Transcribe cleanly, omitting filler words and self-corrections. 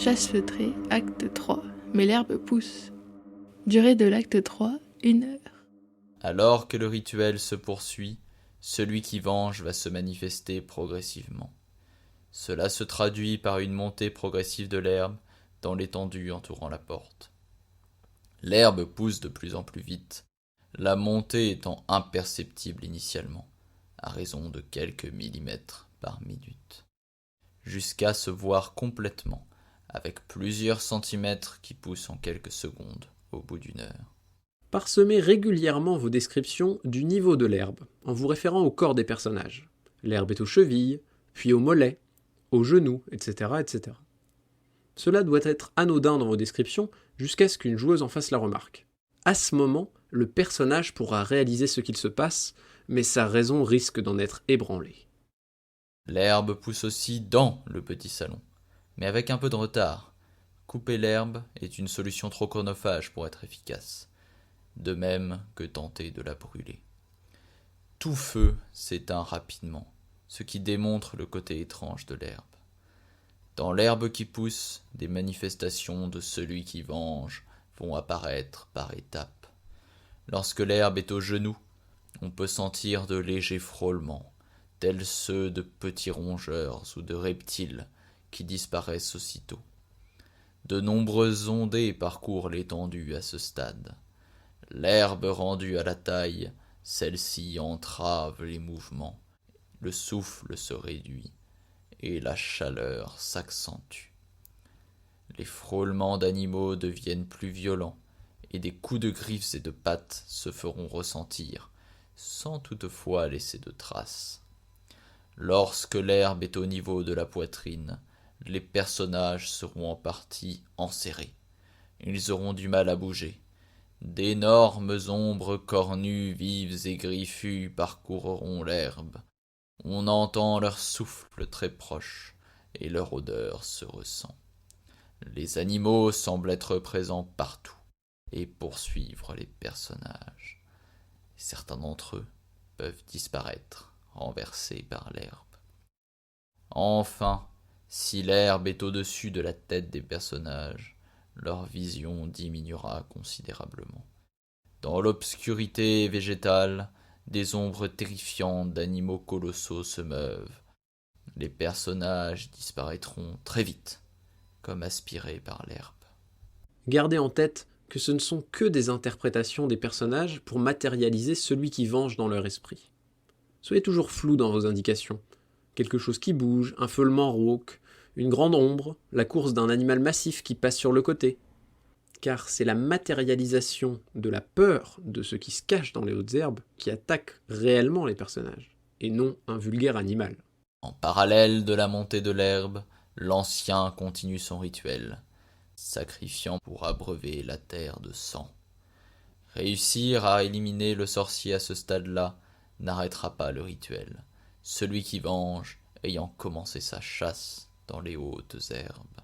Chasse feutrée, acte 3. Mais l'herbe pousse. Durée de l'acte 3, 1 heure. Alors que le rituel se poursuit, celui qui venge va se manifester progressivement. Cela se traduit par une montée progressive de l'herbe dans l'étendue entourant la porte. L'herbe pousse de plus en plus vite, la montée étant imperceptible initialement, à raison de quelques millimètres par minute, jusqu'à se voir complètement, avec plusieurs centimètres qui poussent en quelques secondes au bout d'une heure. Parsemez régulièrement vos descriptions du niveau de l'herbe, en vous référant au corps des personnages. L'herbe est aux chevilles, puis aux mollets, aux genoux, etc., etc. Cela doit être anodin dans vos descriptions jusqu'à ce qu'une joueuse en fasse la remarque. À ce moment, le personnage pourra réaliser ce qu'il se passe, mais sa raison risque d'en être ébranlée. L'herbe pousse aussi dans le petit salon, mais avec un peu de retard. Couper l'herbe est une solution trop chronophage pour être efficace, de même que tenter de la brûler. Tout feu s'éteint rapidement, ce qui démontre le côté étrange de l'herbe. Dans l'herbe qui pousse, des manifestations de celui qui venge vont apparaître par étapes. Lorsque l'herbe est aux genoux, on peut sentir de légers frôlements, tels ceux de petits rongeurs ou de reptiles qui disparaissent aussitôt. De nombreuses ondées parcourent l'étendue à ce stade. L'herbe rendue à la taille, celle-ci entrave les mouvements, le souffle se réduit et la chaleur s'accentue. Les frôlements d'animaux deviennent plus violents et des coups de griffes et de pattes se feront ressentir, sans toutefois laisser de traces. Lorsque l'herbe est au niveau de la poitrine, les personnages seront en partie enserrés. Ils auront du mal à bouger. D'énormes ombres cornues, vives et griffues parcourront l'herbe. On entend leur souffle très proche, et leur odeur se ressent. Les animaux semblent être présents partout, et poursuivre les personnages. Certains d'entre eux peuvent disparaître, renversés par l'herbe. Enfin, si l'herbe est au-dessus de la tête des personnages, leur vision diminuera considérablement. Dans l'obscurité végétale, des ombres terrifiantes d'animaux colossaux se meuvent. Les personnages disparaîtront très vite, comme aspirés par l'herbe. Gardez en tête que ce ne sont que des interprétations des personnages pour matérialiser celui qui venge dans leur esprit. Soyez toujours flou dans vos indications. Quelque chose qui bouge, un feulement rauque, une grande ombre, la course d'un animal massif qui passe sur le côté. Car c'est la matérialisation de la peur de ce qui se cache dans les hautes herbes qui attaque réellement les personnages, et non un vulgaire animal. En parallèle de la montée de l'herbe, l'ancien continue son rituel, sacrifiant pour abreuver la terre de sang. Réussir à éliminer le sorcier à ce stade-là n'arrêtera pas le rituel, celui qui venge ayant commencé sa chasse dans les hautes herbes.